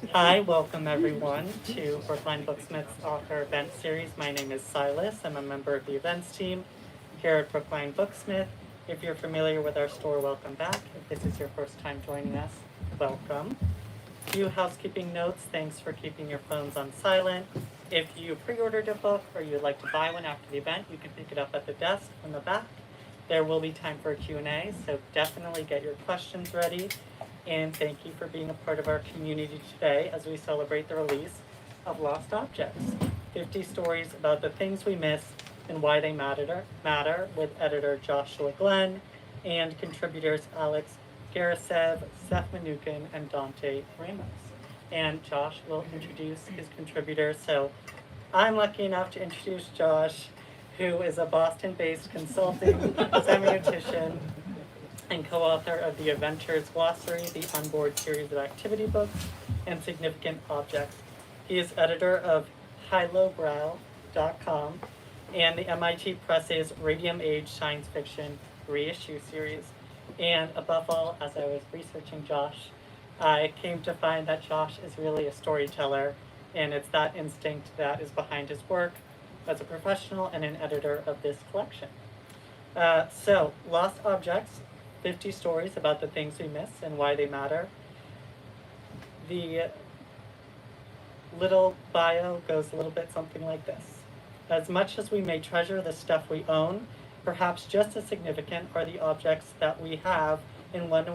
Hi, welcome everyone to Brookline Booksmith's author event series. My name is Silas. I'm a member of the events team here at Brookline Booksmith. If you're familiar with our store, welcome back. If this is your first time joining us, welcome. Few housekeeping notes. Thanks for keeping your phones on silent. If you pre-ordered a book or you'd like to buy one after the event, you can pick it up at the desk in the back. There will be time for a Q&A, so definitely get your questions ready. And thank you for being a part of our community today as we celebrate the release of Lost Objects, 50 stories about the things we miss and why they matter with editor Joshua Glenn and contributors Alex Gerasev, Seth Mnookin, and Dante Ramos. And Josh will introduce his contributors. So I'm lucky enough to introduce Josh, who is a Boston-based consulting semiotician and co-author of the Adventures Glossary, the onboard series of activity books, and significant objects. He is editor of highlowbrow.com and the MIT Press's Radium Age Science Fiction reissue series. And above all, as I was researching Josh, I came to find that Josh is really a storyteller, and it's that instinct that is behind his work as a professional and an editor of this collection. So, Lost Objects, 50 stories about the things we miss and why they matter. The little bio goes a little bit something like this. As much as we may treasure the stuff we own, perhaps just as significant are the objects that we have in one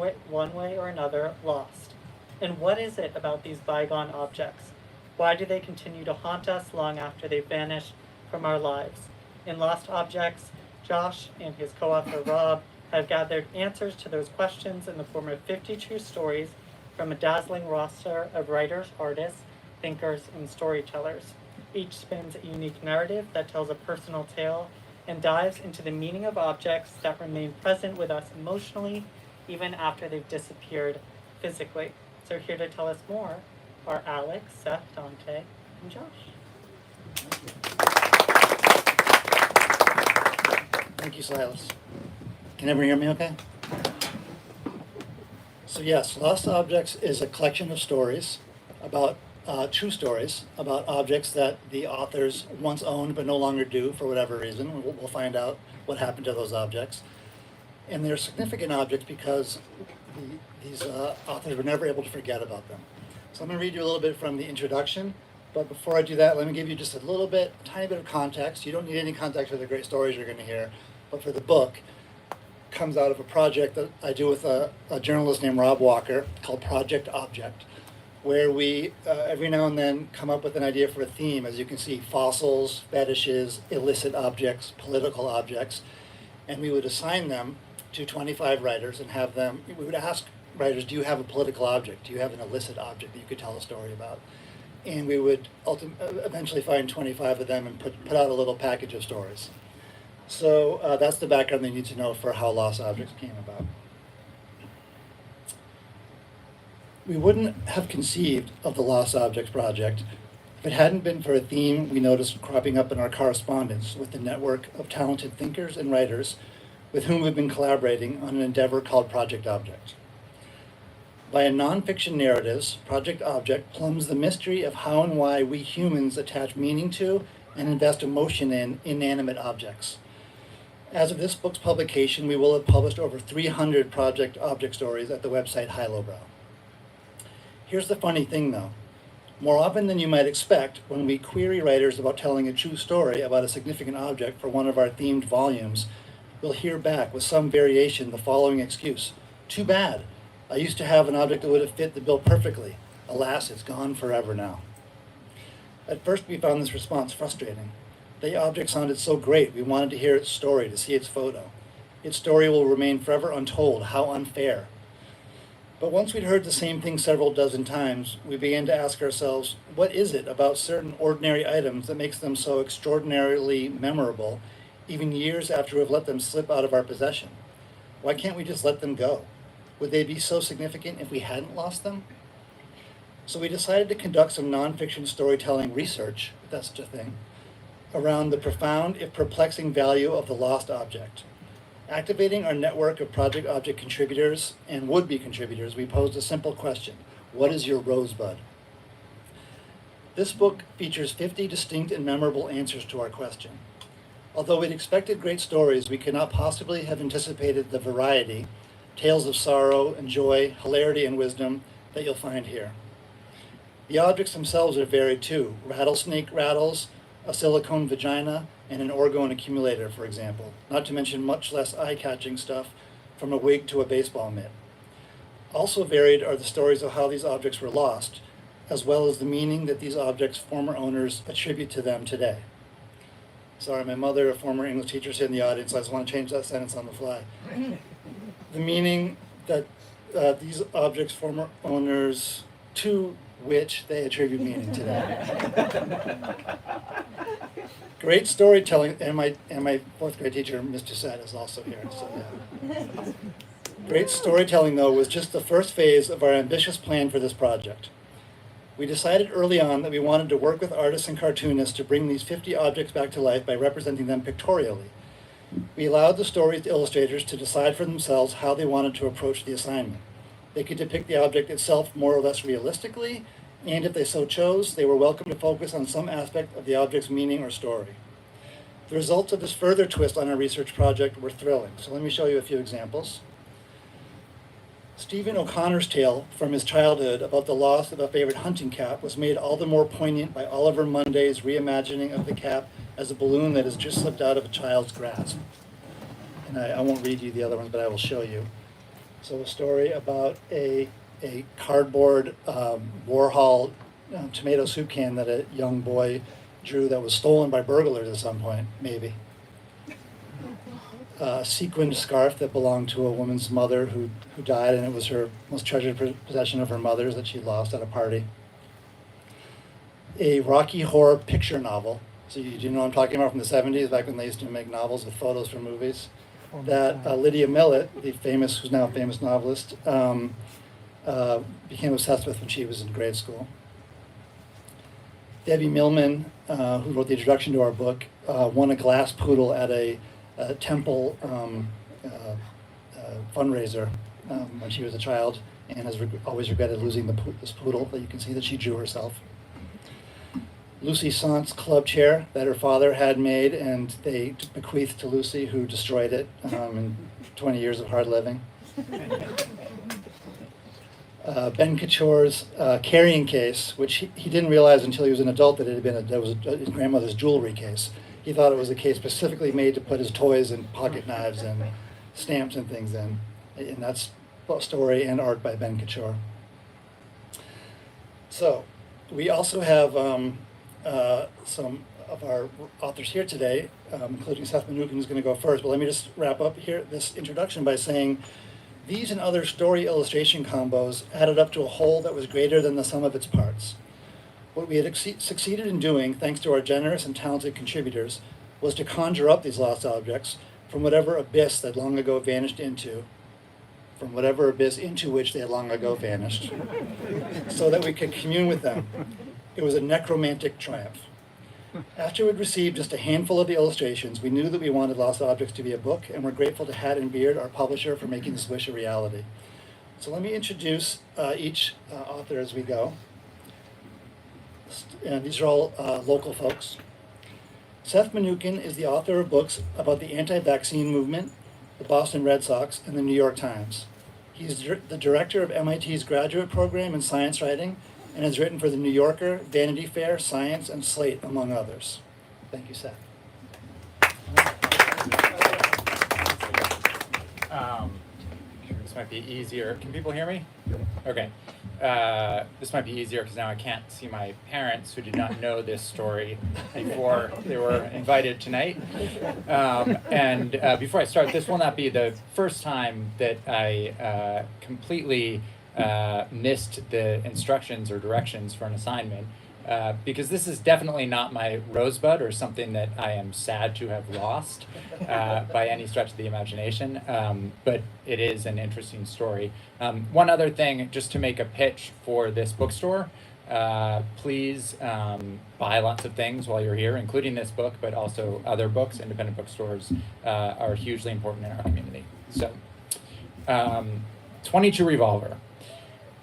way or another lost. And what is it about these bygone objects? Why do they continue to haunt us long after they've vanished from our lives? In Lost Objects, Josh and his co-author Rob have gathered answers to those questions in the form of 50 true stories from a dazzling roster of writers, artists, thinkers, and storytellers. Each spins a unique narrative that tells a personal tale and dives into the meaning of objects that remain present with us emotionally even after they've disappeared physically. So here to tell us more are Alex, Seth, Dante, and Josh. Thank you, Silas. Can everyone hear me okay? So yes, Lost Objects is a collection of stories about, true stories about objects that the authors once owned but no longer do for whatever reason. We'll find out what happened to those objects. And they're significant objects because these authors were never able to forget about them. So I'm going to read you a little bit from the introduction. But before I do that, let me give you just a tiny bit of context. You don't need any context for the great stories you're going to hear, but for the book, comes out of a project that I do with a journalist named Rob Walker called Project Object, where we every now and then come up with an idea for a theme. As you can see, fossils, fetishes, illicit objects, political objects, and we would assign them to 25 writers and have them, we would ask writers, do you have a political object? Do you have an illicit object that you could tell a story about? And we would eventually find 25 of them and put out a little package of stories. So that's the background they need to know for how Lost Objects came about. We wouldn't have conceived of the Lost Objects project if it hadn't been for a theme we noticed cropping up in our correspondence with the network of talented thinkers and writers with whom we've been collaborating on an endeavor called Project Object. Via nonfiction narratives, Project Object plumbs the mystery of how and why we humans attach meaning to and invest emotion in inanimate objects. As of this book's publication, we will have published over 300 Project Object stories at the website High Lowbrow. Here's the funny thing though. More often than you might expect, when we query writers about telling a true story about a significant object for one of our themed volumes, we'll hear back with some variation the following excuse: too bad. I used to have an object that would have fit the bill perfectly. Alas, it's gone forever now. At first, we found this response frustrating. The object sounded so great, we wanted to hear its story, to see its photo. Its story will remain forever untold. How unfair. But once we'd heard the same thing several dozen times, we began to ask ourselves, what is it about certain ordinary items that makes them so extraordinarily memorable, even years after we've let them slip out of our possession? Why can't we just let them go? Would they be so significant if we hadn't lost them? So we decided to conduct some nonfiction storytelling research, if that's such a thing, around the profound, if perplexing, value of the lost object. Activating our network of Project Object contributors and would-be contributors, we posed a simple question: what is your rosebud? This book features 50 distinct and memorable answers to our question. Although we'd expected great stories, we could not possibly have anticipated the variety, tales of sorrow and joy, hilarity and wisdom that you'll find here. The objects themselves are varied too. Rattlesnake rattles, a silicone vagina, and an orgone accumulator, for example, not to mention much less eye-catching stuff from a wig to a baseball mitt. Also varied are the stories of how these objects were lost, as well as the meaning that these objects' former owners attribute to them today. Sorry, my mother, a former English teacher, is in the audience, so I just want to change that sentence on the fly. The meaning that these objects' former owners, to which they attribute meaning today. Great storytelling, and my fourth grade teacher, Mr. Seth, is also here. So yeah. Great storytelling, though, was just the first phase of our ambitious plan for this project. We decided early on that we wanted to work with artists and cartoonists to bring these 50 objects back to life by representing them pictorially. We allowed the story's illustrators to decide for themselves how they wanted to approach the assignment. They could depict the object itself more or less realistically, and if they so chose, they were welcome to focus on some aspect of the object's meaning or story. The results of this further twist on our research project were thrilling, so let me show you a few examples. Stephen O'Connor's tale from his childhood about the loss of a favorite hunting cap was made all the more poignant by Oliver Munday's reimagining of the cap as a balloon that has just slipped out of a child's grasp. And I won't read you the other ones, but I will show you. So a story about a cardboard Warhol tomato soup can that a young boy drew that was stolen by burglars at some point, maybe. A sequined scarf that belonged to a woman's mother who died, and it was her most treasured possession of her mother's that she lost at a party. A Rocky Horror picture novel. So you do know what I'm talking about, from the 70s, back when they used to make novels with photos from movies. That Lydia Millett, who's now a famous novelist, became obsessed with when she was in grade school. Debbie Millman, who wrote the introduction to our book, won a glass poodle at a temple fundraiser when she was a child, and has always regretted losing this poodle that you can see that she drew herself. Lucy Sant's club chair that her father had made, and they bequeathed to Lucy, who destroyed it in 20 years of hard living. Ben Couture's carrying case, which he didn't realize until he was an adult that that was his grandmother's jewelry case. He thought it was a case specifically made to put his toys and pocket knives and stamps and things in. And that's a story and art by Ben Couture. So we also have some of our authors here today, including Seth Mnookin, who's going to go first. But let me just wrap up here this introduction by saying these and other story illustration combos added up to a whole that was greater than the sum of its parts. What we had succeeded in doing, thanks to our generous and talented contributors, was to conjure up these lost objects from whatever abyss they'd long ago vanished into, from whatever abyss into which they had long ago vanished, so that we could commune with them. It was a necromantic triumph. After we'd received just a handful of the illustrations, we knew that we wanted Lost Objects to be a book, and we're grateful to Hat and Beard, our publisher, for making this wish a reality. So let me introduce each author as we go. And these are all local folks. Seth Mnookin is the author of books about the anti-vaccine movement, the Boston Red Sox, and the New York Times. He's the director of MIT's graduate program in science writing, and has written for The New Yorker, Vanity Fair, Science, and Slate, among others. Thank you, Seth. This might be easier. Can people hear me? Okay. This might be easier because now I can't see my parents, who did not know this story before they were invited tonight. And before I start, this will not be the first time that I completely missed the instructions or directions for an assignment, because this is definitely not my rosebud or something that I am sad to have lost by any stretch of the imagination, but it is an interesting story. One other thing, just to make a pitch for this bookstore, please buy lots of things while you're here, including this book, but also other books. Independent bookstores are hugely important in our community. So, 22 Revolver.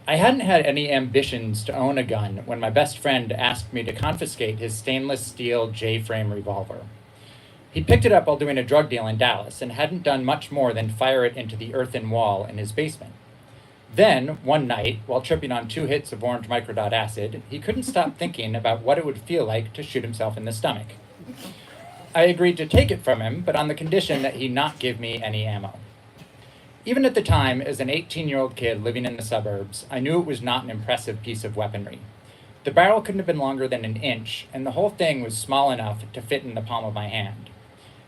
I hadn't had any ambitions to own a gun when my best friend asked me to confiscate his stainless steel J-frame revolver. He picked it up while doing a drug deal in Dallas and hadn't done much more than fire it into the earthen wall in his basement. Then, one night, while tripping on 2 hits of orange microdot acid, he couldn't stop thinking about what it would feel like to shoot himself in the stomach. I agreed to take it from him, but on the condition that he not give me any ammo. Even at the time, as an 18-year-old kid living in the suburbs, I knew it was not an impressive piece of weaponry. The barrel couldn't have been longer than an inch, and the whole thing was small enough to fit in the palm of my hand.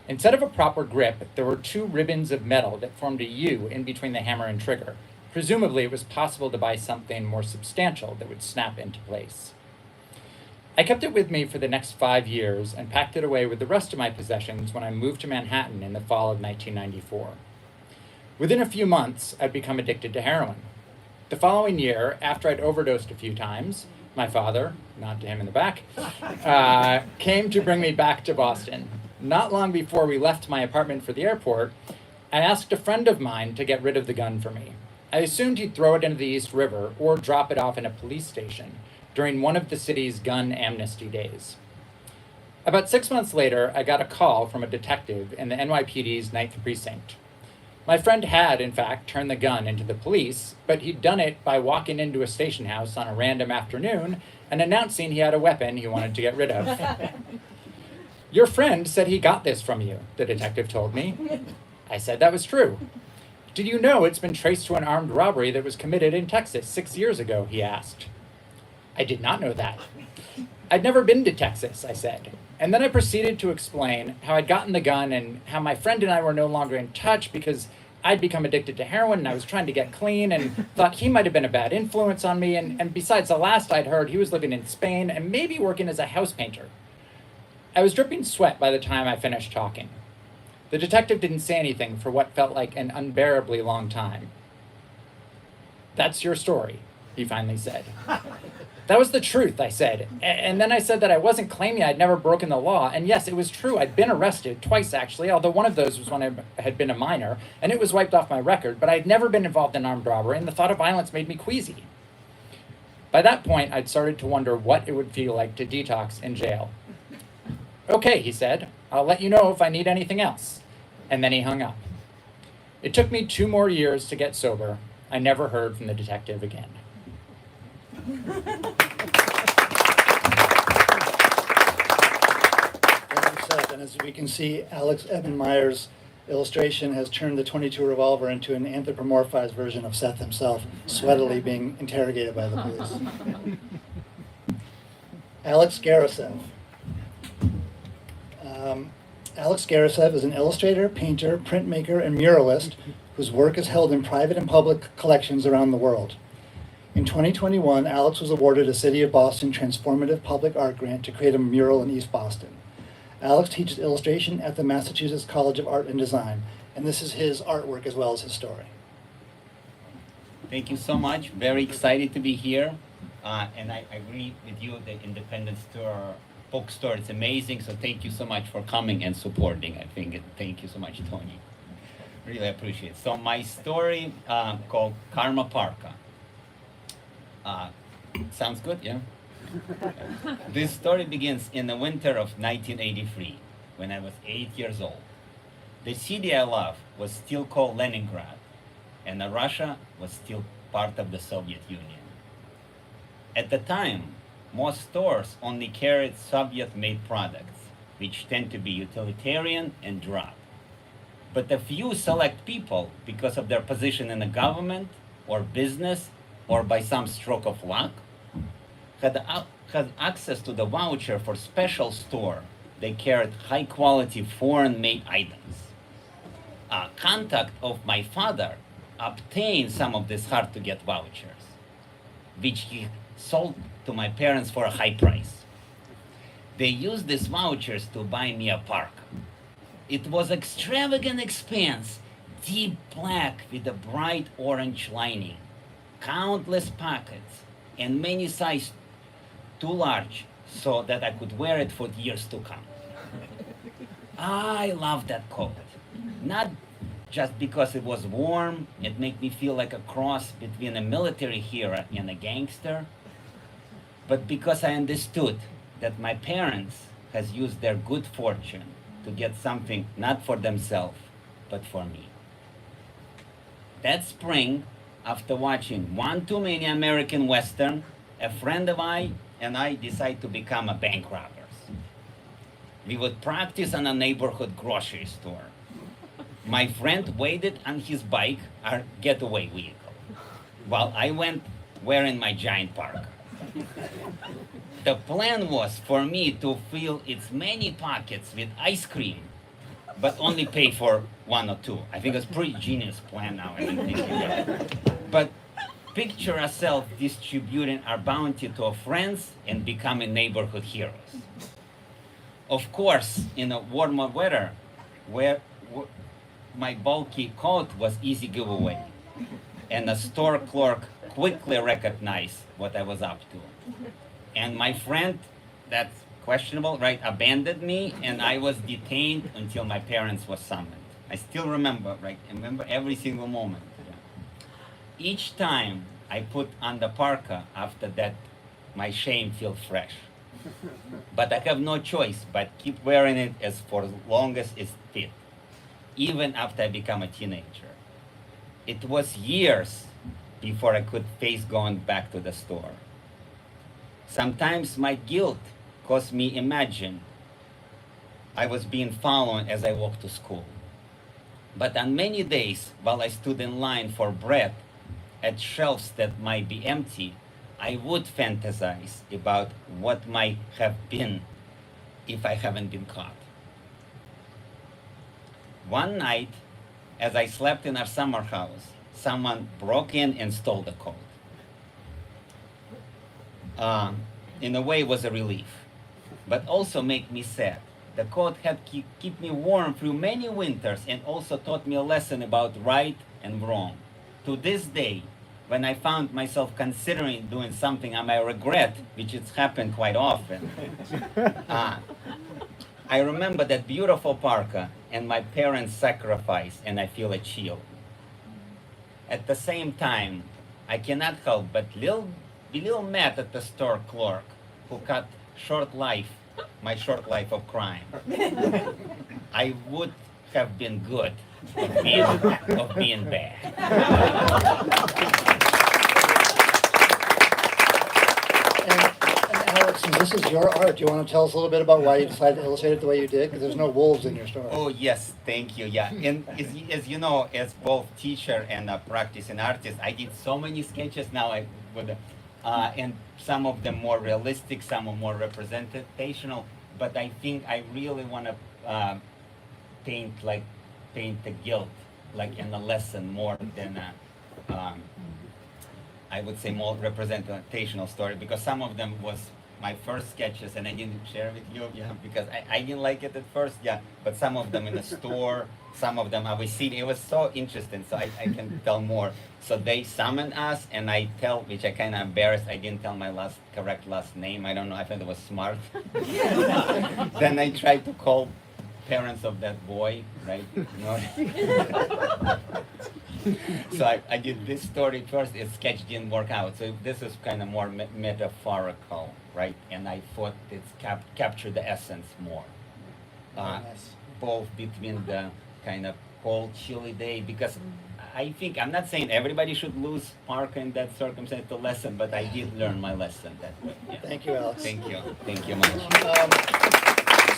Instead of a proper grip, there were 2 ribbons of metal that formed a U in between the hammer and trigger. Presumably, it was possible to buy something more substantial that would snap into place. I kept it with me for the next 5 years and packed it away with the rest of my possessions when I moved to Manhattan in the fall of 1994. Within a few months, I'd become addicted to heroin. The following year, after I'd overdosed a few times, my father, nod to him in the back, came to bring me back to Boston. Not long before we left my apartment for the airport, I asked a friend of mine to get rid of the gun for me. I assumed he'd throw it into the East River or drop it off in a police station during one of the city's gun amnesty days. About 6 months later, I got a call from a detective in the NYPD's 9th Precinct. My friend had, in fact, turned the gun into the police, but he'd done it by walking into a station house on a random afternoon and announcing he had a weapon he wanted to get rid of. "Your friend said he got this from you," the detective told me. I said that was true. "Did you know it's been traced to an armed robbery that was committed in Texas 6 years ago?" he asked. I did not know that. I'd never been to Texas, I said. And then I proceeded to explain how I'd gotten the gun and how my friend and I were no longer in touch because I'd become addicted to heroin and I was trying to get clean and thought he might have been a bad influence on me. And besides, the last I'd heard, he was living in Spain and maybe working as a house painter. I was dripping sweat by the time I finished talking. The detective didn't say anything for what felt like an unbearably long time. "That's your story," he finally said. "That was the truth," I said. And then I said that I wasn't claiming I'd never broken the law. And yes, it was true. I'd been arrested twice, actually, although one of those was when I had been a minor, and it was wiped off my record. But I'd never been involved in armed robbery, and the thought of violence made me queasy. By that point, I'd started to wonder what it would feel like to detox in jail. "Okay," he said. "I'll let you know if I need anything else." And then he hung up. It took me 2 more years to get sober. I never heard from the detective again. Thank you, Seth. And as we can see, Alex Evan Meyer's illustration has turned the .22 revolver into an anthropomorphized version of Seth himself, sweatily being interrogated by the police. Alex Gerasev. Alex Gerasev is an illustrator, painter, printmaker, and muralist whose work is held in private and public collections around the world. In 2021, Alex was awarded a City of Boston Transformative Public Art Grant to create a mural in East Boston. Alex teaches illustration at the Massachusetts College of Art and Design, and this is his artwork as well as his story. Thank you so much. Very excited to be here. And I agree with you, the independent store, bookstore, it's amazing. So thank you so much for coming and supporting. Thank you so much, Tony. Really appreciate it. So my story called Karma Parka. Sounds good, yeah? This story begins in the winter of 1983, when I was 8 years old. The city I love was still called Leningrad, and Russia was still part of the Soviet Union. At the time, most stores only carried Soviet-made products, which tend to be utilitarian and drab. But a few select people, because of their position in the government or business, or by some stroke of luck, had access to the voucher for special store. They carried high-quality foreign-made items. A contact of my father obtained some of these hard-to-get vouchers, which he sold to my parents for a high price. They used these vouchers to buy me a parka. It was extravagant expense, deep black with a bright orange lining, countless pockets, and many sizes too large so that I could wear it for years to come. I love that coat. Not just because it was warm. It made me feel like a cross between a military hero and a gangster. But because I understood that my parents has used their good fortune to get something not for themselves, but for me. That spring, after watching one too many American Western, a friend of mine and I decided to become a bank robbers. We would practice on a neighborhood grocery store. My friend waited on his bike, our getaway vehicle, while I went wearing my giant parka. The plan was for me to fill its many pockets with ice cream, but only pay for one or two. I think it's a pretty genius plan now. I didn't think about it. But picture ourselves distributing our bounty to our friends and becoming neighborhood heroes. Of course, in a warmer weather, where my bulky coat was easy giveaway, and the store clerk quickly recognized what I was up to. And my friend, that's questionable, right, abandoned me, and I was detained until my parents were summoned. I still remember, right, I remember every single moment. Each time I put on the parka after that, my shame feels fresh. But I have no choice but keep wearing it as for as long as it fit, even after I become a teenager. It was years before I could face going back to the store. Sometimes my guilt caused me imagine I was being followed as I walked to school. But on many days, while I stood in line for bread at shelves that might be empty, I would fantasize about what might have been if I haven't been caught. One night, as I slept in our summer house, someone broke in and stole the coat. In a way, it was a relief, but also made me sad. The coat had keep me warm through many winters and also taught me a lesson about right and wrong. To this day, when I found myself considering doing something I might regret, which has happened quite often, I remember that beautiful parka and my parents' sacrifice, and I feel a chill. At the same time, I cannot help but be little mad at the store clerk who cut my short life of crime. I would have been good of being bad. And Alex, since this is your art, do you want to tell us a little bit about why you decided to illustrate it the way you did? Because there's no wolves in your story. Oh yes, thank you. Yeah, and as you know, as both teacher and a practicing artist, I did so many sketches now. And some of them more realistic, some are more representational. But I think I really want to paint the guilt, like in a lesson more than I would say more representational story, because some of them was my first sketches and I didn't share with you, because I didn't like it at first, but some of them in the store, some of them I was seeing, it was so interesting, so I can tell more. So they summoned us and I tell, which I kind of embarrassed, I didn't tell my correct last name, I don't know, I thought it was smart. Then I tried to call parents of that boy, right? So I did this story first, the sketch didn't work out, so this is kind of more metaphorical, right? And I thought it's captured the essence more. Both between the kind of cold, chilly day, because I think, I'm not saying everybody should lose park in that circumstance to lesson, but I did learn my lesson that way. Thank you, Alex. Thank you much.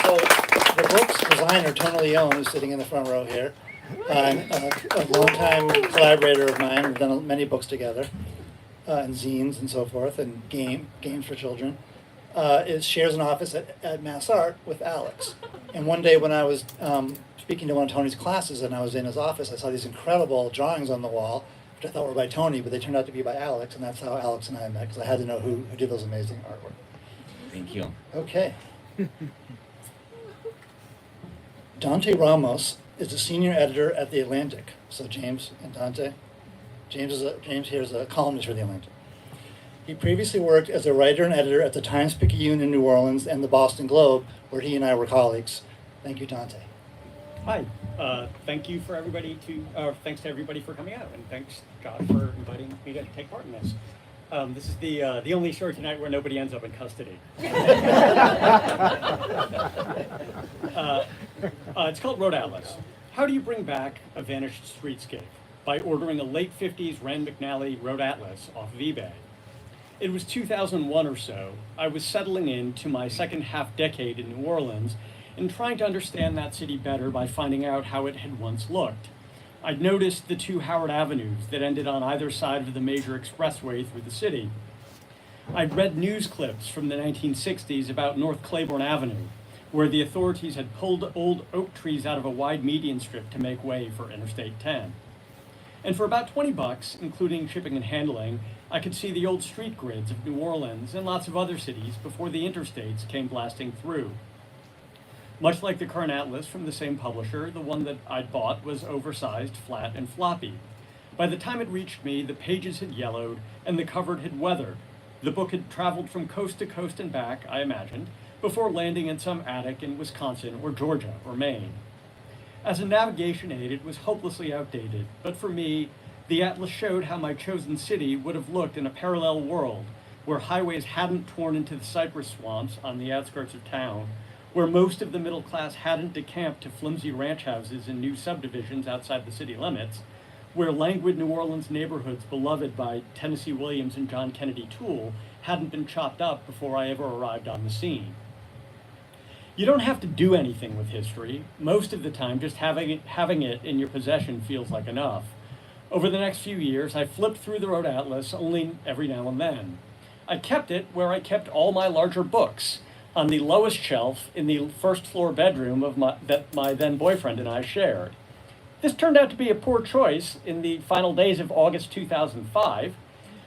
So the book's designer, Tony Leone, is sitting in the front row here. A longtime collaborator of mine. We've done many books together, and zines and so forth, and games for children. Shares an office at Mass Art with Alex. And one day when I was speaking to one of Tony's classes and I was in his office, I saw these incredible drawings on the wall, which I thought were by Tony, but they turned out to be by Alex, and that's how Alex and I met, because I had to know who did those amazing artwork. Thank you. Okay. Dante Ramos is a senior editor at The Atlantic. So James and Dante. James here is a columnist for The Atlantic. He previously worked as a writer and editor at the Times-Picayune in New Orleans and the Boston Globe, where he and I were colleagues. Thank you, Dante. Hi. Thank you for everybody thanks to everybody for coming out, and thanks God for inviting me to take part in this. This is the only show tonight where nobody ends up in custody. It's called Road Atlas. How do you bring back a vanished streetscape? By ordering a late 50s Rand McNally Road Atlas off of eBay. It was 2001 or so. I was settling into my second half decade in New Orleans and trying to understand that city better by finding out how it had once looked. I'd noticed the two Howard Avenues that ended on either side of the major expressway through the city. I'd read news clips from the 1960s about North Claiborne Avenue, where the authorities had pulled old oak trees out of a wide median strip to make way for Interstate 10. And for about $20, including shipping and handling, I could see the old street grids of New Orleans and lots of other cities before the interstates came blasting through. Much like the current atlas from the same publisher, the one that I'd bought was oversized, flat, and floppy. By the time it reached me, the pages had yellowed and the cover had weathered. The book had traveled from coast to coast and back, I imagined, before landing in some attic in Wisconsin or Georgia or Maine. As a navigation aid, it was hopelessly outdated, but for me, the atlas showed how my chosen city would have looked in a parallel world, where highways hadn't torn into the cypress swamps on the outskirts of town, where most of the middle class hadn't decamped to flimsy ranch houses in new subdivisions outside the city limits, where languid New Orleans neighborhoods beloved by Tennessee Williams and John Kennedy Toole hadn't been chopped up before I ever arrived on the scene. You don't have to do anything with history. Most of the time, just having it in your possession feels like enough. Over the next few years, I flipped through the Road Atlas only every now and then. I kept it where I kept all my larger books, on the lowest shelf in the first floor bedroom that my then boyfriend and I shared. This turned out to be a poor choice in the final days of August 2005,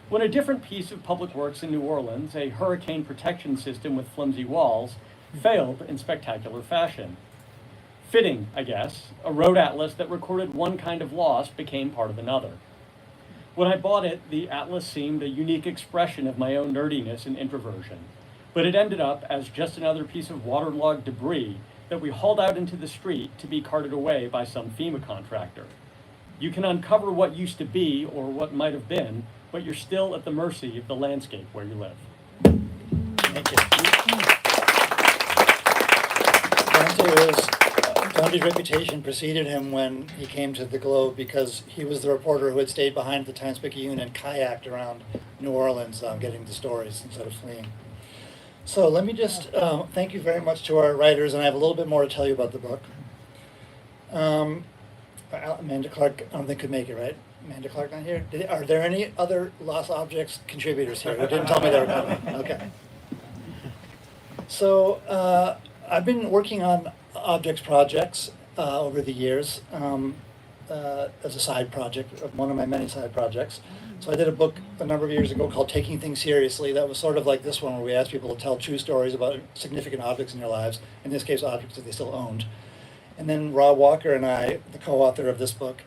when a different piece of public works in New Orleans, a hurricane protection system with flimsy walls, failed in spectacular fashion. Fitting, I guess, a road atlas that recorded one kind of loss became part of another. When I bought it, the atlas seemed a unique expression of my own nerdiness and introversion, but it ended up as just another piece of waterlogged debris that we hauled out into the street to be carted away by some FEMA contractor. You can uncover what used to be or what might have been, but you're still at the mercy of the landscape where you live. Thank you. Dante's reputation preceded him when he came to the Globe because he was the reporter who had stayed behind the Times-Picayune and kayaked around New Orleans getting the stories instead of fleeing. So let me just thank you very much to our writers, and I have a little bit more to tell you about the book. Amanda Clark, I don't think could make it, right? Amanda Clark not here? Are there any other Lost Objects contributors here who didn't tell me they were coming? Okay. So I've been working on objects projects over the years as a side project, one of my many side projects. So I did a book a number of years ago called Taking Things Seriously. That was sort of like this one where we asked people to tell true stories about significant objects in their lives, in this case objects that they still owned. And then Rob Walker and I, the co-author of this book,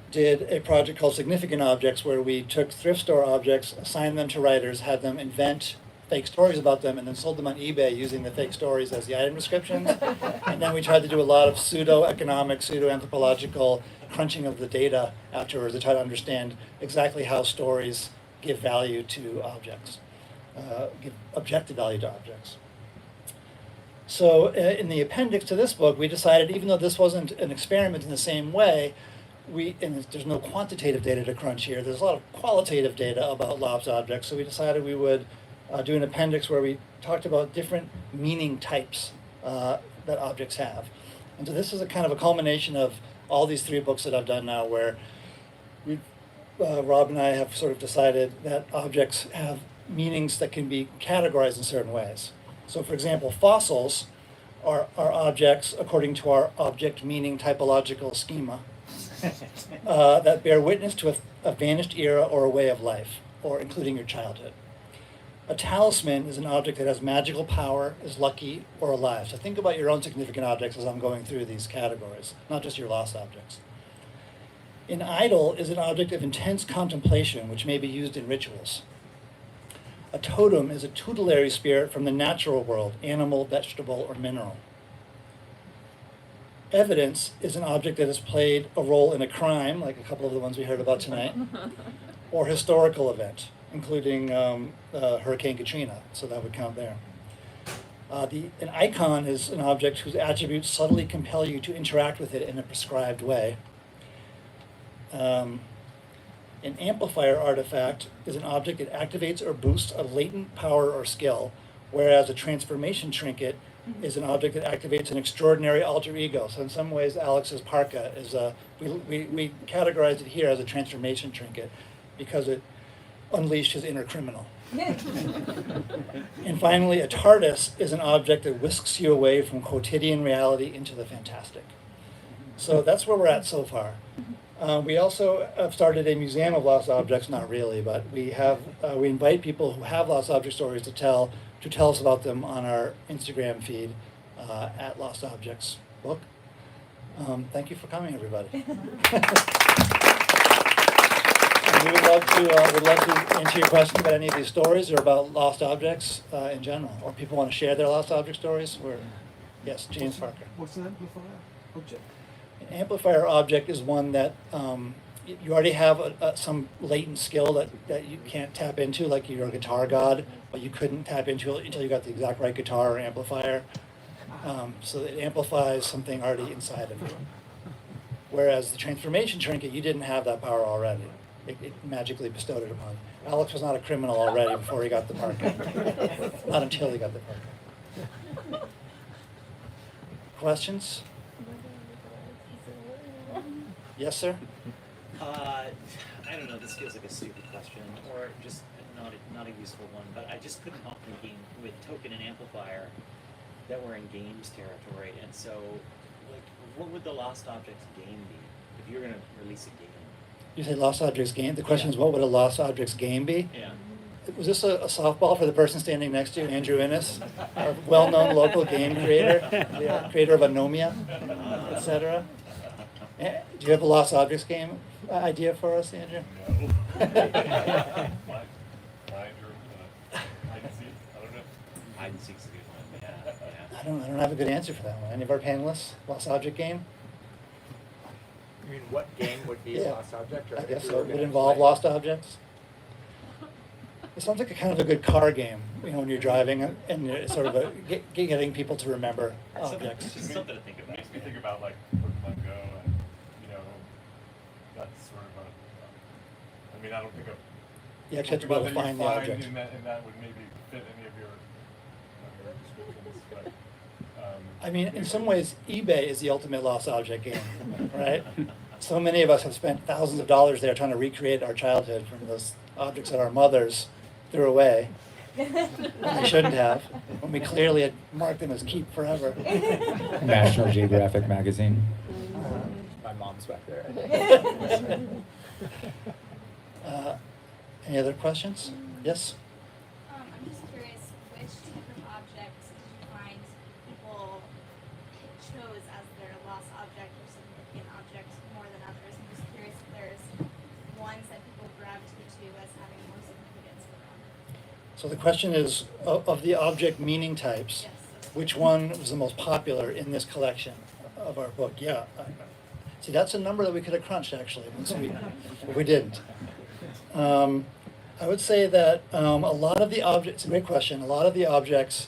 did a project called Significant Objects where we took thrift store objects, assigned them to writers, had them invent fake stories about them, and then sold them on eBay using the fake stories as the item descriptions. And then we tried to do a lot of pseudo-economic, pseudo-anthropological crunching of the data afterwards to try to understand exactly how stories give value to objects, give objective value to objects. So in the appendix to this book, we decided, even though this wasn't an experiment in the same way, and there's no quantitative data to crunch here, there's a lot of qualitative data about lost objects, so we decided we would do an appendix where we talked about different meaning types that objects have. And so this is a kind of a culmination of all these three books that I've done now, where Rob and I have sort of decided that objects have meanings that can be categorized in certain ways. So for example, fossils are objects according to our object meaning typological schema that bear witness to a vanished era or a way of life, or including your childhood. A talisman is an object that has magical power, is lucky, or alive. So think about your own significant objects as I'm going through these categories, not just your lost objects. An idol is an object of intense contemplation, which may be used in rituals. A totem is a tutelary spirit from the natural world, animal, vegetable, or mineral. Evidence is an object that has played a role in a crime, like a couple of the ones we heard about tonight, or historical event, including Hurricane Katrina, so that would count there. An icon is an object whose attributes subtly compel you to interact with it in a prescribed way. An amplifier artifact is an object that activates or boosts a latent power or skill, whereas a transformation trinket is an object that activates an extraordinary alter ego. So in some ways, Alex's parka is we categorized it here as a transformation trinket because it unleashed his inner criminal. And finally, a TARDIS is an object that whisks you away from quotidian reality into the fantastic. So that's where we're at so far. We also have started a museum of lost objects, not really, but we invite people who have lost object stories to tell us about them on our Instagram feed at Lost Objects Book. Thank you for coming, everybody. And we would love to answer your questions about any of these stories or about lost objects in general, or people want to share their lost object stories. Yes, James Parker. What's an amplifier object? An amplifier object is one that you already have some latent skill that you can't tap into, like you're a guitar god, but you couldn't tap into it until you got the exact right guitar or amplifier. So it amplifies something already inside of you. Whereas the transformation trinket, you didn't have that power already. It magically bestowed it upon you. Alex was not a criminal already before he got the parka. Not until he got the parka. Questions? Yes, sir? I don't know, this feels like a stupid question, or just not a useful one, but I just couldn't help thinking with token and amplifier that we're in games territory, and so, like, what would the Lost Objects game be if you were going to release a game? You say Lost Objects game? The question is, what would a Lost Objects game be? Yeah. Was this a softball for the person standing next to you, Andrew Innes, a well-known local game creator, the creator of Anomia, etc.? Do you have a Lost Objects game idea for us, Andrew? No. Hide and seek. I don't know. Hide and seek's a good one. Yeah. I don't have a good answer for that one. Any of our panelists? Lost Object game? You mean what game would be Yeah. a lost object? Or I if guess we so. were It would gonna involve play- lost objects. It sounds like a kind of a good car game, when you're driving and it's sort of getting people to remember objects. Just something to think It about. makes me think about like Brookline Go and that's sort of I mean I don't think of You actually have to be able to that you find the object. and that would maybe fit any of your descriptions, but I mean, in some ways, eBay is the ultimate lost object game, right? So many of us have spent thousands of dollars there trying to recreate our childhood from those objects that our mothers threw away when they shouldn't have, when we clearly had marked them as keep forever. National Geographic magazine. My mom's back there. Any other questions? Yes? I'm just curious, which type of objects did you find people chose as their lost object or significant object more than others? I'm just curious if there's ones that people gravitate to as having more significance for them. So the question is, of the object meaning types, Yes. which one was the most popular in this collection of our book? Yeah. See, that's a number that we could have crunched, actually, but we didn't. I would say that a lot of the objects, it's a great question, a lot of the objects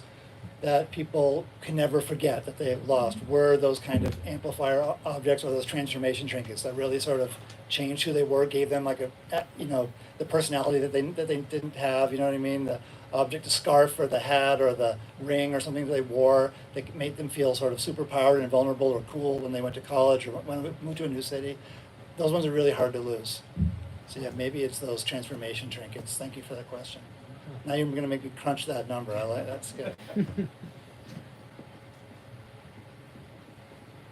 that people can never forget that they've lost were those kind of amplifier objects or those transformation trinkets that really sort of changed who they were, gave them like the personality that they didn't have, you know what I mean? The object, the scarf or the hat or the ring or something that they wore that made them feel sort of superpowered and vulnerable or cool when they went to college or when they moved to a new city. Those ones are really hard to lose. So yeah, maybe it's those transformation trinkets. Thank you for that question. Now you're going to make me crunch that number. That's good.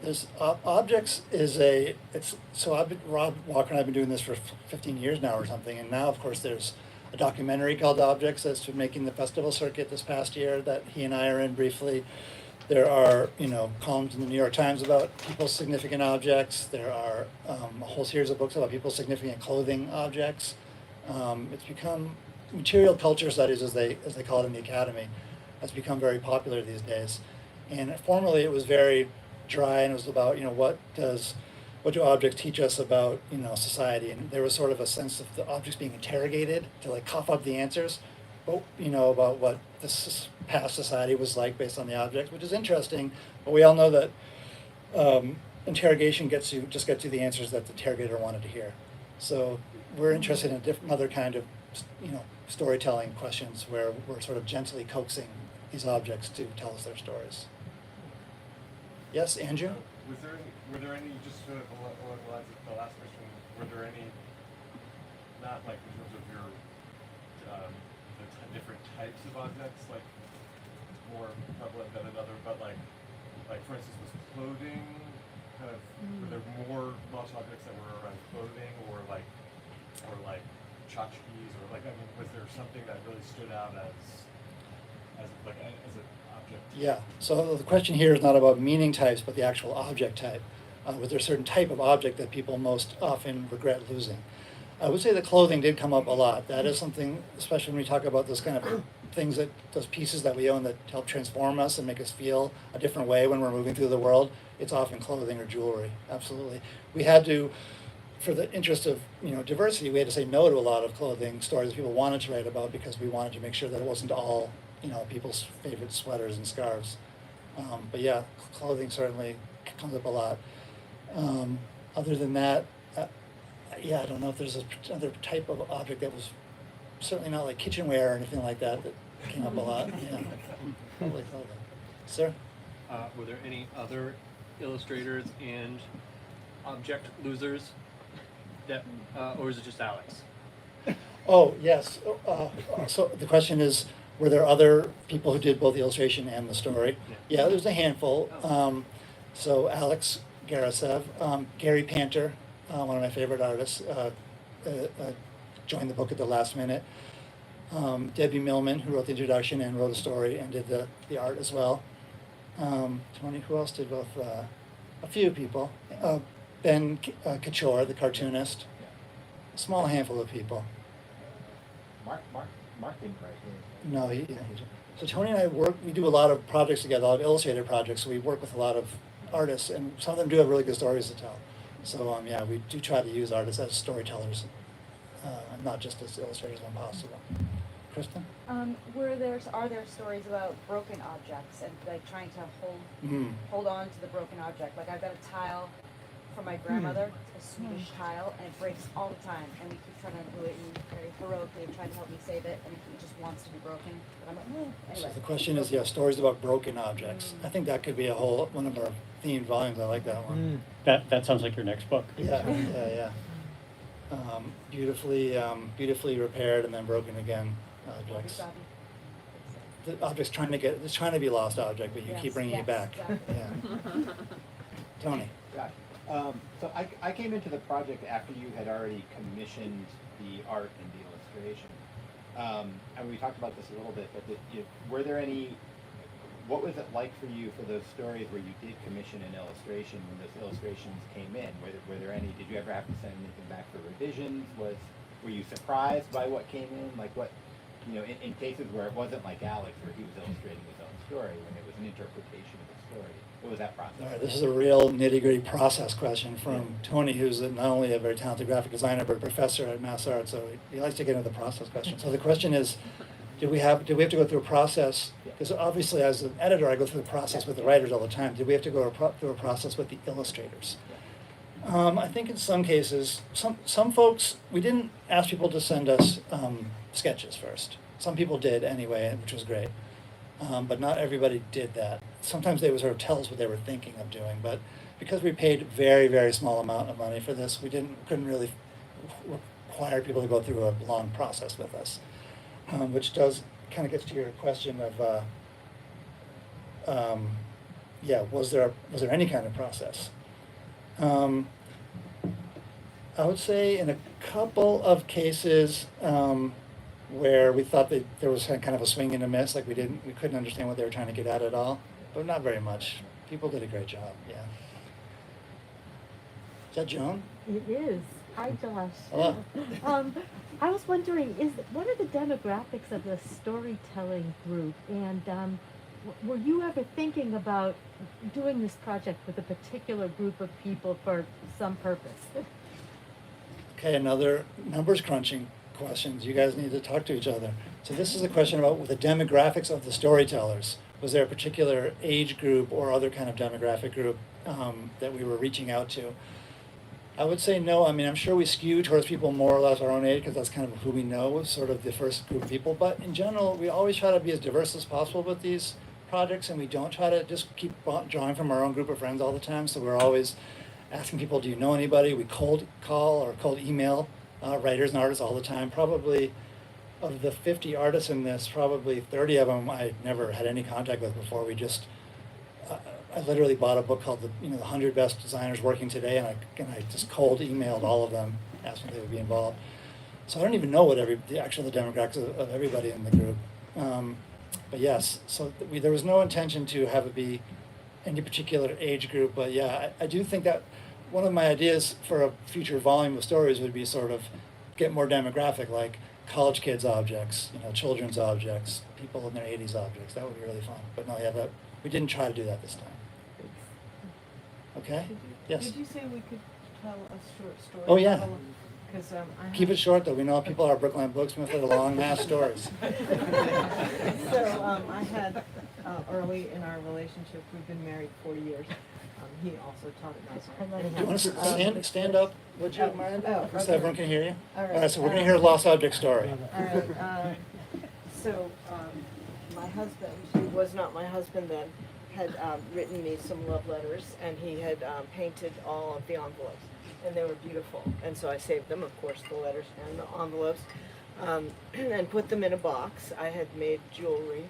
There's objects Rob Walker and I've been doing this for 15 years now or something, and now of course there's a documentary called Objects that's been making the festival circuit this past year that he and I are in briefly. There are, columns in the New York Times about people's significant objects. There are a whole series of books about people's significant clothing objects. It's become material culture studies, as they call it in the academy, has become very popular these days. And formerly it was very dry, and it was about, what do objects teach us about, society? And there was sort of a sense of the objects being interrogated to like cough up the answers, but, about what this past society was like based on the objects, which is interesting. But we all know that interrogation gets you the answers that the interrogator wanted to hear. So we're interested in another kind of, storytelling questions where we're sort of gently coaxing these objects to tell us their stories. Yes, Andrew? Were there any, just sort of along the lines of the last question, were there any, not like in terms of your, different types of objects, like more prevalent than another, but like for instance, was clothing kind of, were there more lost objects that were around clothing or like tchotchkes or like, I mean, was there something that really stood out as an object? Yeah, so the question here is not about meaning types, but the actual object type. Was there a certain type of object that people most often regret losing? I would say the clothing did come up a lot. That is something, especially when we talk about those kind of things, those pieces that we own that help transform us and make us feel a different way when we're moving through the world. It's often clothing or jewelry, absolutely. We had to, for the interest of diversity, we had to say no to a lot of clothing stories people wanted to write about because we wanted to make sure that it wasn't all people's favorite sweaters and scarves. But yeah, clothing certainly comes up a lot. Other than that, I don't know if there's another type of object that was certainly not like kitchenware or anything like that came up a lot. Yeah, probably clothing. Sir? Were there any other illustrators and object losers that, or is it just Alex? Oh, yes. So the question is, were there other people who did both the illustration and the story? Yeah, there's a handful. So Alex Gerasev, Gary Panter, one of my favorite artists, joined the book at the last minute. Debbie Millman, who wrote the introduction and wrote a story and did the art as well. Tony, who else did both? A few people. Ben Kachor, the cartoonist. A small handful of people. Mark didn't write here. No, he so Tony and I we do a lot of projects together, a lot of illustrated projects, so we work with a lot of artists, and some of them do have really good stories to tell. So we do try to use artists as storytellers, and not just as illustrators when possible. Kristen? Are there stories about broken objects and like trying to hold on to the broken object? Like I've got a tile from my grandmother, a Swedish tile, and it breaks all the time. And we keep trying to do it and very heroically trying to help me save it, and it just wants to be broken. But I'm like, anyway. So the question is, stories about broken objects. I think that could be one of our themed volumes. I like that one. That sounds like your next book. Yeah. Beautifully repaired and then broken again objects. The object's trying to be a lost object, but you keep bringing it back. Exactly. Yeah. Tony. Josh. So I came into the project after you had already commissioned the art and the illustration. And we talked about this a little bit, but were there any, what was it like for you for those stories where you did commission an illustration when those illustrations came in? Were there any, did you ever have to send anything back for revisions? Were you surprised by what came in? Like what, in cases where it wasn't like Alex, where he was illustrating his own story, when it was an interpretation of the story. What was that process? All right, this is a real nitty-gritty process question from Tony, who's not only a very talented graphic designer, but a professor at Mass Art, so he likes to get into the process question. So the question is, did we have to go through a process? Because obviously as an editor, I go through the process with the writers all the time. Did we have to go through a process with the illustrators? I think in some cases, some folks, we didn't ask people to send us sketches first. Some people did anyway, which was great. But not everybody did that. Sometimes they would sort of tell us what they were thinking of doing, but because we paid very, very small amount of money for this, we couldn't really require people to go through a long process with us, which does kind of gets to your question of, was there any kind of process? I would say in a couple of cases, where we thought that there was kind of a swing and a miss, like we couldn't understand what they were trying to get at all, but not very much. People did a great job, yeah. Is that Joan? It is. Hi, Josh. Hello. I was wondering, what are the demographics of the storytelling group, and were you ever thinking about doing this project with a particular group of people for some purpose? Okay, another numbers crunching questions. You guys need to talk to each other. So this is a question about the demographics of the storytellers. Was there a particular age group or other kind of demographic group that we were reaching out to? I would say no. I mean, I'm sure we skew towards people more or less our own age because that's kind of who we know, sort of the first group of people. But in general, we always try to be as diverse as possible with these projects, and we don't try to just keep drawing from our own group of friends all the time. So we're always asking people, do you know anybody? We cold call or cold email writers and artists all the time. Probably of the 50 artists in this, probably 30 of them I never had any contact with before. We just, I literally bought a book called the 100 Best Designers Working Today, and I just cold emailed all of them, asking if they would be involved. So I don't even know what the demographics of everybody in the group. But yes, so there was no intention to have it be any particular age group. But yeah, I do think that one of my ideas for a future volume of stories would be sort of get more demographic, like college kids objects, children's objects, people in their 80s objects. That would be really fun. But no, yeah, we didn't try to do that this time. Okay? Yes? Did you say we could tell a short story? Oh, yeah. Because Keep it short, though. We know people are Brookline Booksmith with long ass stories. So I had early in our relationship, we've been married 4 years. He also taught at night. Do you want to stand up? Would you mind? Okay. So everyone can hear you? All right. So we're going to hear a lost object story. All right. So my husband, who was not my husband then, had written me some love letters, and he had painted all of the envelopes, and they were beautiful. And so I saved them, of course, the letters and the envelopes, and put them in a box. I had made jewelry,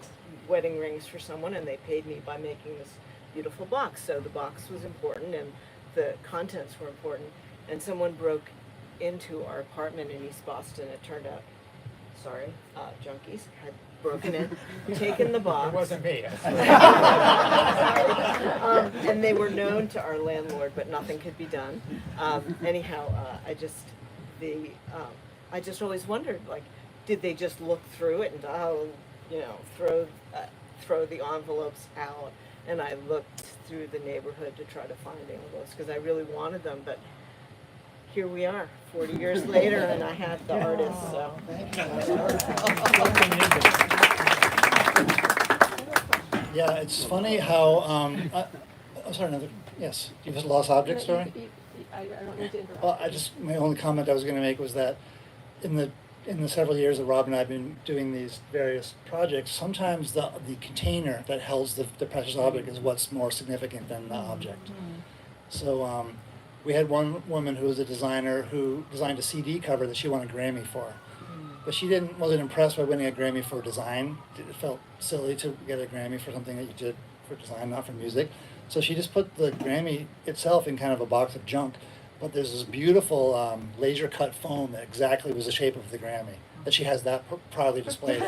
wedding rings for someone, and they paid me by making this beautiful box. So the box was important, and the contents were important. And someone broke into our apartment in East Boston. It turned out, junkies had broken in, taken the box. It wasn't me. And they were known to our landlord, but nothing could be done. Anyhow, I just always wondered, like, did they just look through it and throw the envelopes out? And I looked through the neighborhood to try to find envelopes because I really wanted them, but here we are, 40 years later, and I have the artist. So. Yeah, it's funny how. Sorry, yes. Do you have a lost object story? I don't need to interrupt. Well, my only comment I was going to make was that in the several years that Rob and I have been doing these various projects, sometimes the container that holds the precious object is what's more significant than the object. So we had one woman who was a designer who designed a CD cover that she won a Grammy for. But she wasn't impressed by winning a Grammy for design. It felt silly to get a Grammy for something that you did for design, not for music. So she just put the Grammy itself in kind of a box of junk. But there's this beautiful laser cut foam that exactly was the shape of the Grammy that she has that proudly displayed.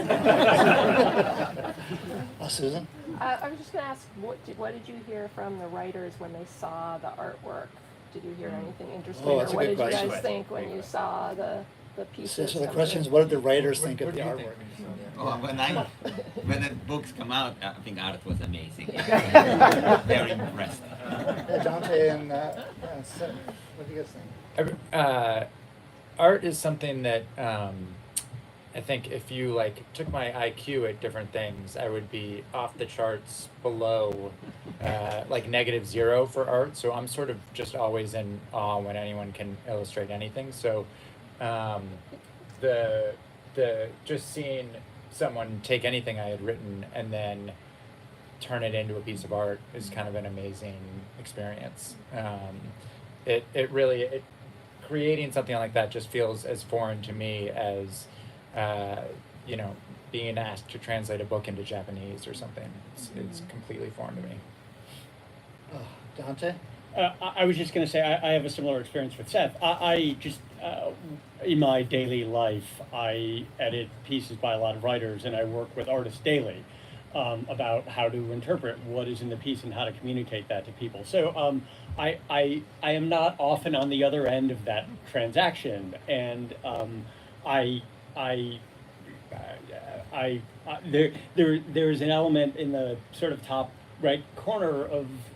Susan? I was just going to ask, what did you hear from the writers when they saw the artwork? Did you hear anything interesting? Oh, that's or a good what did question. you guys think when you saw the pieces? So the question is, what did the writers think of the artwork? When the books come out, I think art was amazing. Very impressed. Dante and Seth, what do you guys think? Art is something that I think if you took my IQ at different things, I would be off the charts below -0 for art. So I'm sort of just always in awe when anyone can illustrate anything. So the just seeing someone take anything I had written and then turn it into a piece of art is kind of an amazing experience. It really creating something like that just feels as foreign to me as being asked to translate a book into Japanese or something. It's completely foreign to me. Dante? I was just going to say I have a similar experience with Seth. I just in my daily life, I edit pieces by a lot of writers, and I work with artists daily about how to interpret what is in the piece and how to communicate that to people. So I am not often on the other end of that transaction, and I There's an element in the sort of top right corner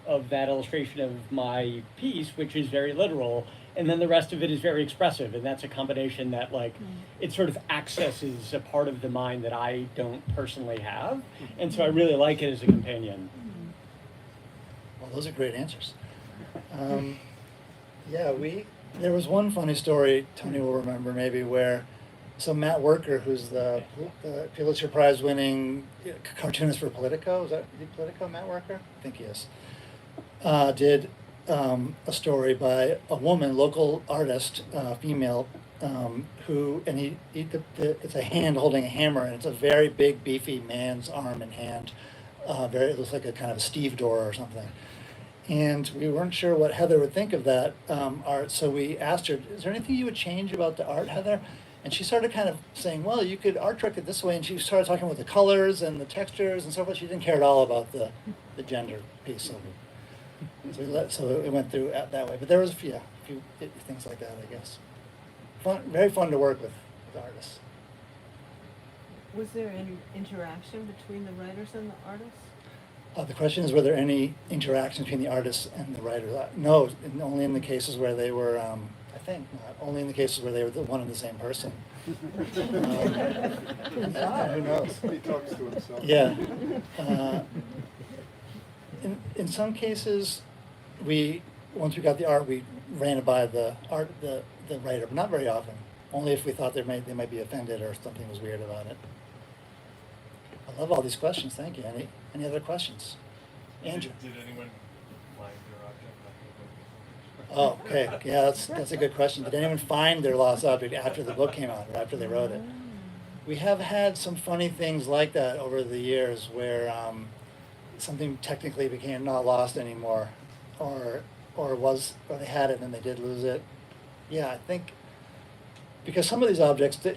of that illustration of my piece, which is very literal, and then the rest of it is very expressive, and that's a combination that like it sort of accesses a part of the mind that I don't personally have, and so I really like it as a companion. Well, those are great answers. Yeah, there was one funny story Tony will remember maybe where Matt Worker, who's the Pulitzer Prize winning cartoonist for Politico, is that Politico, Matt Worker? I think he is. Did a story by a woman, local artist, female, it's a hand holding a hammer, and it's a very big, beefy man's arm and hand. It looks like a kind of a Steve door or something. And we weren't sure what Heather would think of that art, so we asked her, is there anything you would change about the art, Heather? And she started kind of saying, well, you could art trick it this way, and she started talking about the colors and the textures and so forth. She didn't care at all about the gender piece of it. So it went through that way. But there was a few things like that, I guess. Very fun to work with artists. Was there any interaction between the writers and the artists? The question is, were there any interaction between the artists and the writers? No, only in the cases where they were, I think, only in the cases where they were the one and the same person. Who knows? He talks to himself. Yeah. In some cases, once we got the art, we ran it by the writer, but not very often. Only if we thought they might be offended or something was weird about it. I love all these questions. Thank you. Any other questions? Andrew. Did anyone find their object? Oh, okay. Yeah, that's a good question. Did anyone find their lost object after the book came out or after they wrote it? We have had some funny things like that over the years where something technically became not lost anymore, or they had it and they did lose it. Yeah, I think because some of these objects, the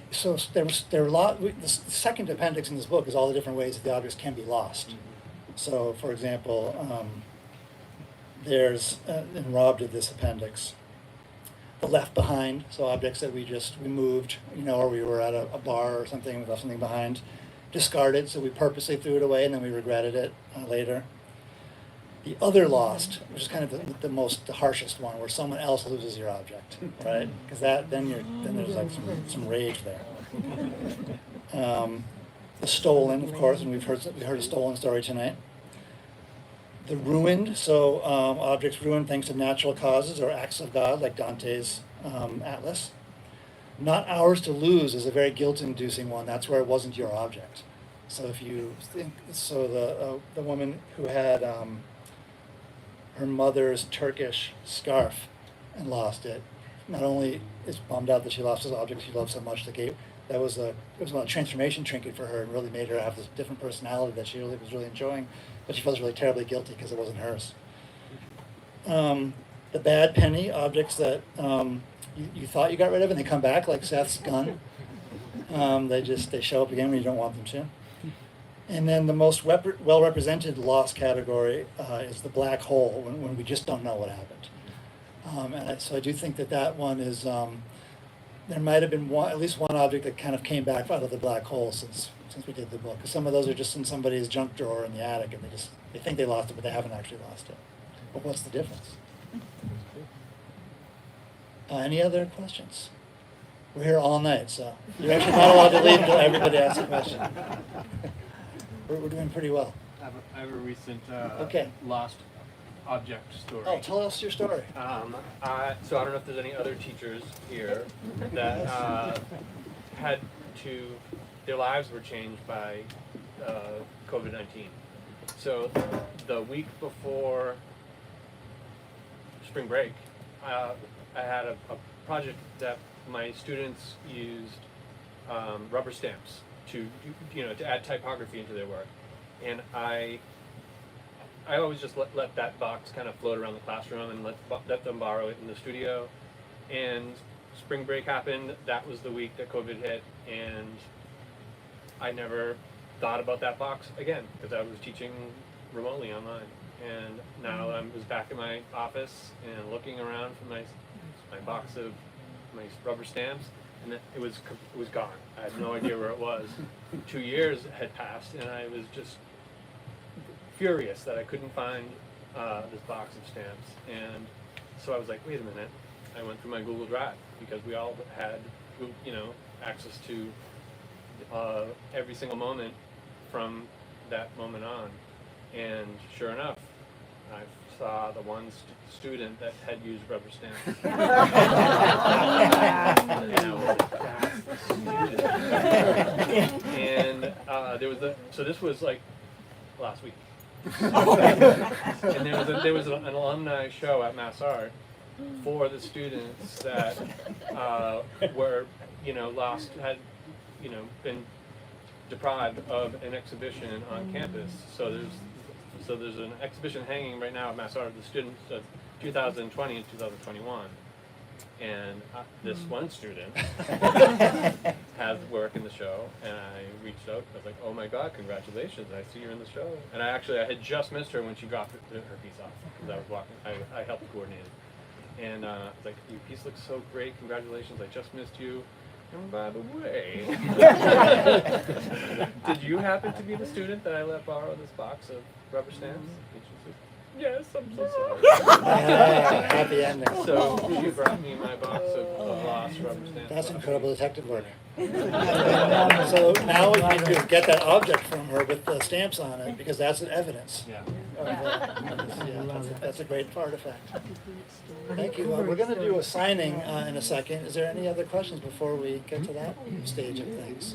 second appendix in this book is all the different ways that the objects can be lost. So, for example, there's, and Rob did this appendix, the left behind, so objects that we moved, or we were at a bar or something, we left something behind, discarded, so we purposely threw it away and then we regretted it later. The other lost, which is kind of the harshest one, where someone else loses your object, right? Because then there's like some rage there. The stolen, of course, and we heard a stolen story tonight. The ruined, so objects ruined thanks to natural causes or acts of God, like Dante's Atlas. Not ours to lose is a very guilt-inducing one. That's where it wasn't your object. So if you think, the woman who had her mother's Turkish scarf and lost it, not only is bummed out that she lost this object she loved so much, it was a transformation trinket for her and really made her have this different personality that she was really enjoying, but she feels really terribly guilty because it wasn't hers. The bad penny, objects that you thought you got rid of and they come back, like Seth's gun. They show up again when you don't want them to. And then the most well-represented loss category is the black hole, when we just don't know what happened. So I do think that one is, there might have been at least one object that kind of came back out of the black hole since we did the book. Because some of those are just in somebody's junk drawer in the attic, and they think they lost it, but they haven't actually lost it. But what's the difference? Any other questions? We're here all night, so you're actually not allowed to leave until everybody asks a question. We're doing pretty well. I have a recent lost object story. Oh, tell us your story. So I don't know if there's any other teachers here that their lives were changed by COVID-19. So the week before spring break, I had a project that my students used rubber stamps to add typography into their work, and I always just let that box kind of float around the classroom and let them borrow it in the studio. And spring break happened. That was the week that COVID hit, and I never thought about that box again because I was teaching remotely online. And now I was back in my office and looking around for my box of my rubber stamps, and then it was gone. I had no idea where it was. 2 years had passed, and I was just furious that I couldn't find this box of stamps. And so I was like, wait a minute. I went through my Google Drive because we all had, access to every single moment from that moment on. And sure enough, I saw the one student that had used rubber stamps. And I was like, that's the student. And so this was like last week. And there was an alumni show at Mass Art for the students that were, lost, had, been deprived of an exhibition on campus. So there's an exhibition hanging right now at Mass Art of the students of 2020 and 2021. And this one student has work in the show, and I reached out. I was like, "Oh my God, congratulations! I see you're in the show." And I had just missed her when she got her piece off because I was walking. I helped coordinate it, and I was like, "Your piece looks so great! Congratulations! I just missed you." And by the way, did you happen to be the student that I let borrow this box of rubber stamps? And she said, "Yes, I'm so sorry." Happy ending. So she brought me my box of lost rubber stamps. That's incredible detective work. So now we need to get that object from her with the stamps on it, because that's an evidence. Yeah. That's a great artifact. Thank you. We're going to do a signing in a second. Is there any other questions before we get to that stage of things?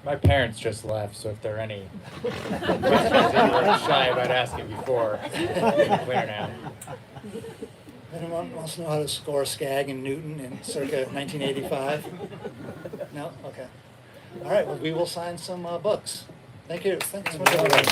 My parents just left, so if there are any questions that you were shy about asking before, clear now. Anyone wants to know how to score Skagg and Newton in circa 1985? No? Okay. All right, well, we will sign some books. Thank you. Thanks so much, everybody.